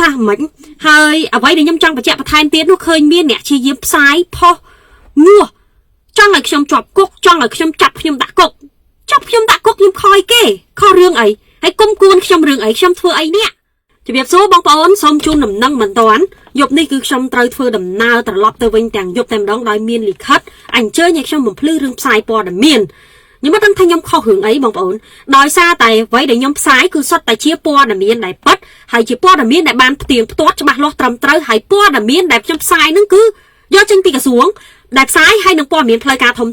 ថាមិនហើយអ្វីដែលខ្ញុំចង់បញ្ជាក់បន្ថែមទៀតនោះឃើញមានអ្នកជាយាមផ្សាយផុសងួចង់ឲ្យខ្ញុំជាប់គុកចង់ឲ្យខ្ញុំចាប់ខ្ញុំដាក់គុកចាប់ខ្ញុំដាក់គុកខ្ញុំខ້ອຍគេខុសរឿងអីហើយគុំគួនខ្ញុំរឿងអីខ្ញុំធ្វើអីនេះជំរាបសួរបងប្អូនសូមជូនដំណឹងមិនតាន់យប់នេះគឺខ្ញុំត្រូវធ្វើដំណើរត្រឡប់ទៅវិញទាំងយប់តែម្ដងដោយមានលិខិតអញ្ជើញឲ្យខ្ញុំបំភ្លឺរឿងផ្សាយព័ត៌មានខ្ញុំមិនដឹងថាខ្ញុំខុសរឿងអីបងប្អូនដោយសារតែអ្វីដែលខ្ញុំផ្សាយគឺសុទ្ធតែជាព័ត៌មានដែលពិតហើយជាព័ត៌មានដែលបានផ្ទៀងផ្ទាត់ច្បាស់លាស់ត្រឹមត្រូវហើយព័ត៌មានដែលខ្ញុំផ្សាយនឹងគឺយកចេញពីក្រសួងដែលផ្សាយហើយនឹងព័ត៌មានផ្លូវការធំ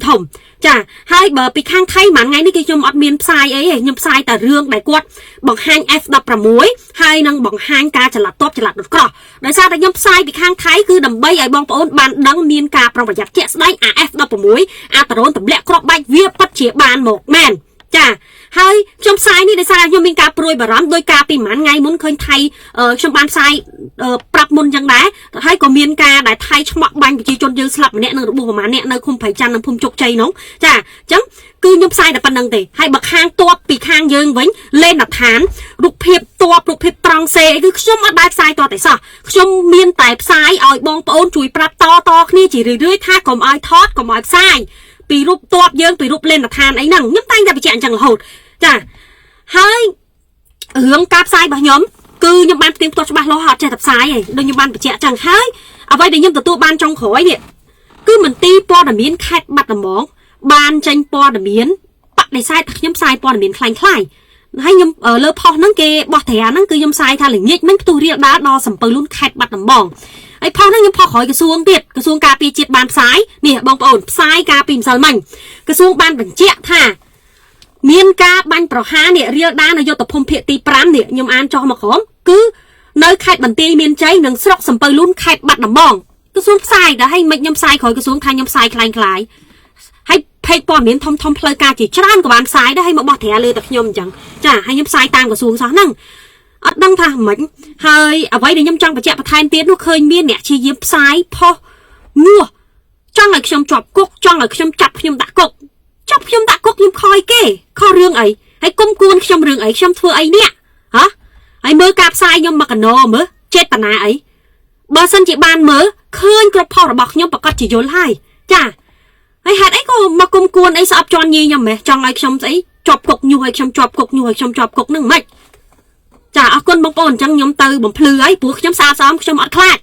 ចាហើយបើពីខាងថៃមួយថ្ងៃនេះគឺខ្ញុំអត់មានផ្សាយអីទេខ្ញុំផ្សាយតែរឿងដែលគាត់បង្ហាញ F16 ហើយនឹងបង្ហាញការចល័តតបចល័តដុតក្រោះដោយសារតែខ្ញុំផ្សាយពីខាងថៃគឺដើម្បីឲ្យបងប្អូនបានដឹងមានការប្រុងប្រយ័ត្នជាក់ស្ដែង F16 អាដ្រូនទម្លាក់គ្រាប់បែកវាពិតជាបានមកមែនចាហើយខ្ញុំផ្សាយនេះដោយសារខ្ញុំមានការព្រួយបារម្ភដោយការពីប្រហែលថ្ងៃមុនឃើញថៃខ្ញុំបានផ្សាយប្រាប់មុនចឹងដែរហើយក៏មានការដែលថៃឆ្មក់បាញ់ប្រជាជនយើងស្លាប់ម្នាក់នឹងរបួសប្រហែលអ្នកនៅឃុំព្រៃច័ន្ទនិងភូមិជោគជ័យនោះចាអញ្ចឹងគឺខ្ញុំផ្សាយតែប៉ុណ្្នឹងទេហើយបើខាងតបពីខាងយើងវិញលេនដ្ឋានរូបភាពតបរូបភាពត្រង់សេគឺខ្ញុំអត់ដែរផ្សាយតតែសោះខ្ញុំមានតែផ្សាយឲ្យបងប្អូនជួយប្រាប់តគ្នាជារឿយៗថាកុំឲ្យថតកុំឲ្យផ្សាយពីរូបតបយើងពីរូបលេនដ្ឋានអីហ្នឹងខ្ញុំតែងតែបញ្ជាក់អញ្ចឹងរហូតចាហើយរឿងការផ្សាយរបស់ខ្ញុំគឺខ្ញុំបានផ្ទៀងផ្ទាត់ច្បាស់លាស់អត់ចេះតែផ្សាយឯងដូចខ្ញុំបានបញ្ជាក់អញ្ចឹងហើយអ្វីដែលខ្ញុំទទួលបានចុងក្រោយនេះគឺមន្ទីរព័ត៌មានខេត្តបាត់ដំបងបានចេញព័ត៌មានបដិសេធខ្ញុំផ្សាយព័ត៌មានคล้ายហើយខ្ញុំលើផុសហ្នឹងគេបោះត្រាហ្នឹងគឺខ្ញុំផ្សាយថាល្ងាចមិញផ្ទុះរៀលដាល់ដល់សំពៅលូនខេត្តបាត់ដំបងហើយផុសហ្នឹងខ្ញុំផុសក្រោយក្រសួងទៀតក្រសួងការពារជាតិបានផ្សាយនេះបងប្អូនផ្សាយការពីម្សិលមិញក្រសួងបានបញ្ជាក់ថាមានការបាញ់ប្រហារនេះរៀលដាល់នៅយុទ្ធភូមិភាគទី5នេះខ្ញុំអានចុះមកក្រោមគឺនៅខេត្តបន្ទាយមានជ័យនិងស្រុកសំពៅលូនខេត្តបាត់ដំបងក្រសួងផ្សាយដែរហើយមិនខ្ញុំផ្សាយក្រោយក្រសួងថាខ្ញុំផ្សាយคล้ายហើយเพจព័ត៌មានធំផ្លូវការជាច្រើនក៏បានផ្សាយដែរហើយមកបោះត្រាលើតែខ្ញុំអញ្ចឹងចាហើយខ្ញុំផ្សាយតាមក្រសួងសោះហ្នឹងអត់ដឹងថាមិនហើយអ្វីដែលខ្ញុំចង់បញ្ជាក់បន្ថែមទៀតនោះឃើញមានអ្នកជាយាមផ្សាយផុសងួចង់ឲ្យខ្ញុំជាប់គុកចង់ឲ្យខ្ញុំចាប់ខ្ញុំដាក់គុកចាប់ខ្ញុំដាក់គុកខ្ញុំខ້ອຍគេខុសរឿងអីហើយគុំគួនខ្ញុំរឿងអីខ្ញុំធ្វើអីនេះហ៎ហើយមើលការផ្សាយខ្ញុំមកកណោមើលចេតនាអីបើសិនជាបានមើលឃើញគ្រប់ផុសរបស់ខ្ញុំប្រកាសជាយល់ហើយចាហើយហេតុអីក៏មកគុំគួនអីស្អប់ជន់ញីខ្ញុំហ៎ចង់ឲ្យខ្ញុំស្អីជាប់គុកញុះឲ្យខ្ញុំជាប់គុកញុះឲ្យខ្ញុំជាប់គុកនឹងមិនចាអរគុណបងប្អូនអញ្ចឹងខ្ញុំទៅបំភ្លឺហើយព្រោះខ្ញុំស្អាតស្អំខ្ញុំអត់ខ្លាច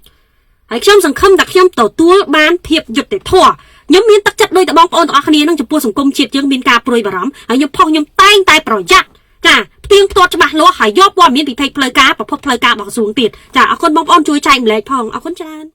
ហើយខ្ញុំសង្ឃឹមថាខ្ញុំទទួលបានភាពយុត្តិធម៌ខ្ញុំមានទឹកចិត្តដូចតែបងប្អូនទាំងអស់គ្នានឹងចំពោះសង្គមជាតិយើងមានការព្រួយបារម្ភហើយខ្ញុំផុសខ្ញុំតែងតែប្រយ័ត្នចាផ្ទៀងផ្ទាត់ច្បាស់លាស់ហើយយកព័ត៌មានពីពេកផ្លូវការប្រភពផ្លូវការរបស់ក្រសួងទៀតចាអរគុណបងប្អូនជួយចែកម្លែកផងអរគុណច្រើន